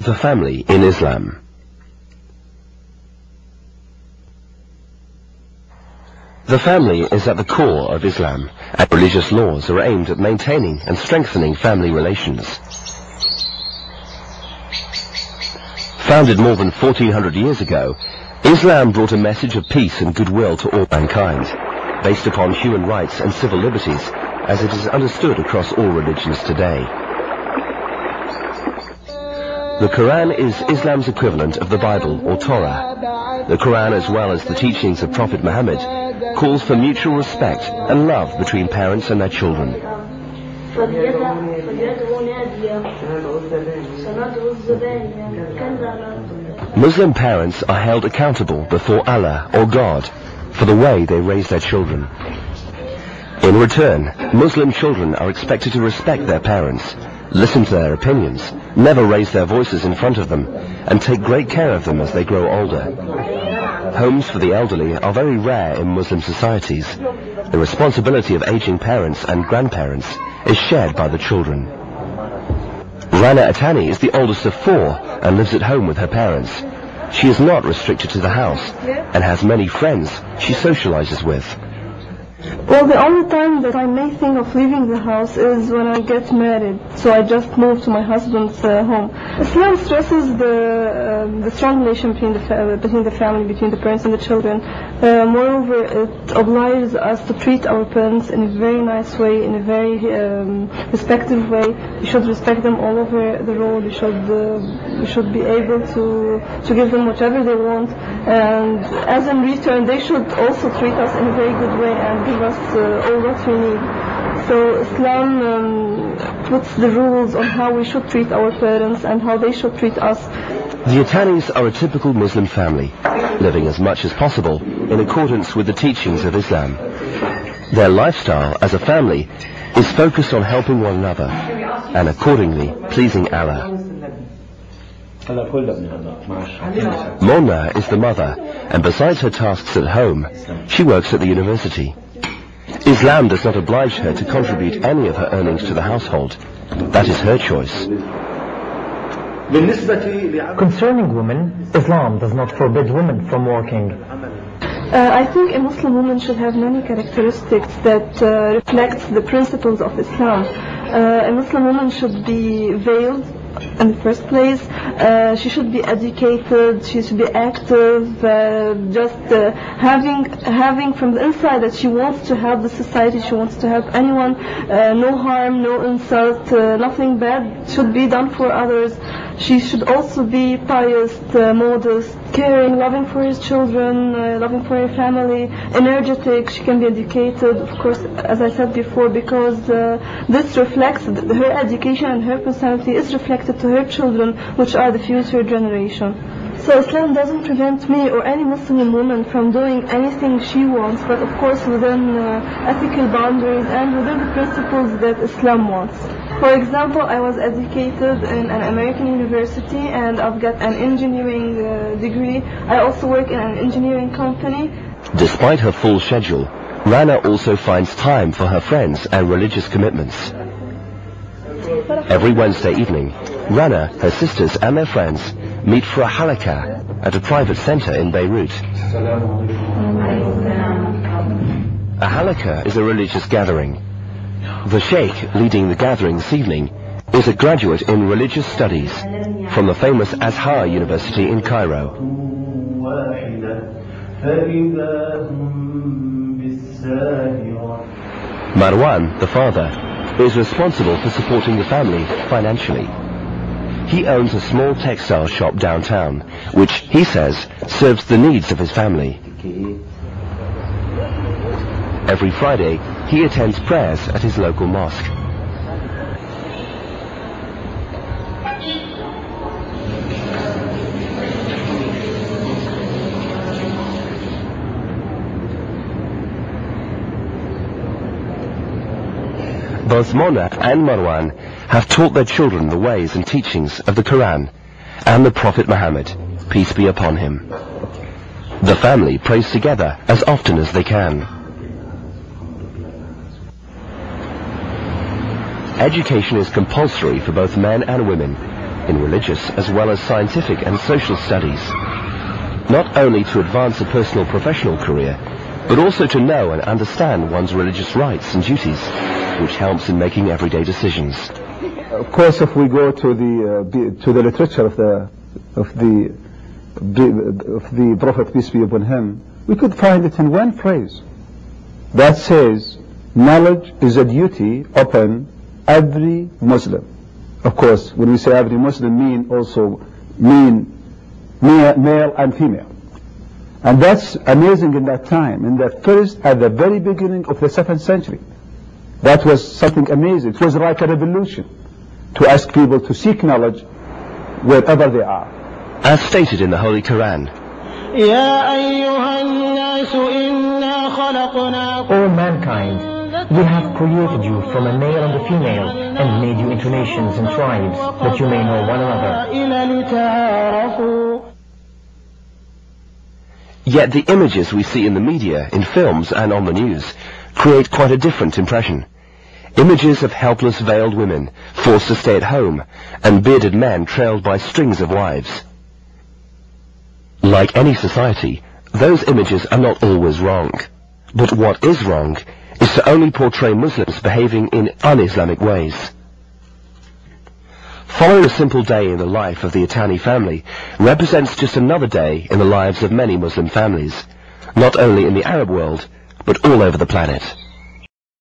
The family in Islam. The family is at the core of Islam, and religious laws are aimed at maintaining and strengthening family relations. Founded more than 1400 years ago, Islam brought a message of peace and goodwill to all mankind, based upon human rights and civil liberties, as it is understood across all religions today. The Quran is Islam's equivalent of the Bible or Torah. The Quran, as well as the teachings of Prophet Muhammad, calls for mutual respect and love between parents and their children. Muslim parents are held accountable before Allah or God for the way they raise their children. In return, Muslim children are expected to respect their parents, listen to their opinions, never raise their voices in front of them, and take great care of them as they grow older. Homes for the elderly are very rare in Muslim societies. The responsibility of aging parents and grandparents is shared by the children. Rana Atani is the oldest of four and lives at home with her parents. She is not restricted to the house and has many friends she socializes with. Well, the only time that I may think of leaving the house is when I get married, so I just move to my husband's home. Islam stresses the strong relation between the family, between the parents and the children. Moreover, it obliges us to treat our parents in a very nice way, in a very respectful way. We should respect them all over the road. We should be able to give them whatever they want, and as in return, they should also treat us in a very good way and give us all what we need. So Islam puts the rules on how we should treat our parents and how they should treat us. The Atanis are a typical Muslim family, living as much as possible in accordance with the teachings of Islam. Their lifestyle as a family is focused on helping one another and accordingly pleasing Allah. Mona is the mother, and besides her tasks at home, she works at the university. Islam does not oblige her to contribute any of her earnings to the household. That is her choice. Concerning women, Islam does not forbid women from working. I think a Muslim woman should have many characteristics that reflect the principles of Islam. A Muslim woman should be veiled in the first place. She should be educated, she should be active, having from the inside that she wants to help the society, she wants to help anyone, no harm, no insult, nothing bad should be done for others. She should also be pious, modest, caring, loving for his children, loving for her family, energetic. She can be educated, of course, as I said before, because this reflects her education, and her personality is reflected to her children, which are the future generation. So Islam doesn't prevent me or any Muslim woman from doing anything she wants, but of course within ethical boundaries and within the principles that Islam wants. For example, I was educated in an American university and I've got an engineering degree. I also work in an engineering company. Despite her full schedule, Rana also finds time for her friends and religious commitments. Every Wednesday evening, Rana, her sisters and their friends meet for a halakah at a private center in Beirut. A halakah is a religious gathering. The sheikh leading the gathering this evening is a graduate in religious studies from the famous Azhar University in Cairo. Marwan, the father, is responsible for supporting the family financially. He owns a small textile shop downtown, which he says serves the needs of his family. Every Friday, he attends prayers at his local mosque. Both Mona and Marwan have taught their children the ways and teachings of the Quran and the Prophet Muhammad, peace be upon him. The family prays together as often as they can. Education is compulsory for both men and women, in religious as well as scientific and social studies, not only to advance a personal professional career, but also to know and understand one's religious rights and duties, which helps in making everyday decisions. Of course, if we go to the literature of the Prophet, peace be upon him, we could find it in one phrase that says, knowledge is a duty upon every Muslim. Of course, when we say every Muslim, mean male and female. And that's amazing in that time, at the very beginning of the 7th century. That was something amazing. It was like a revolution to ask people to seek knowledge wherever they are. As stated in the Holy Quran, O mankind, we have created you from a male and a female, and made you into nations and tribes, that you may know one another. Yet the images we see in the media, in films and on the news, create quite a different impression. Images of helpless veiled women, forced to stay at home, and bearded men trailed by strings of wives. Like any society, those images are not always wrong. But what is wrong is to only portray Muslims behaving in un-Islamic ways. Following a simple day in the life of the Itani family represents just another day in the lives of many Muslim families, not only in the Arab world, but all over the planet.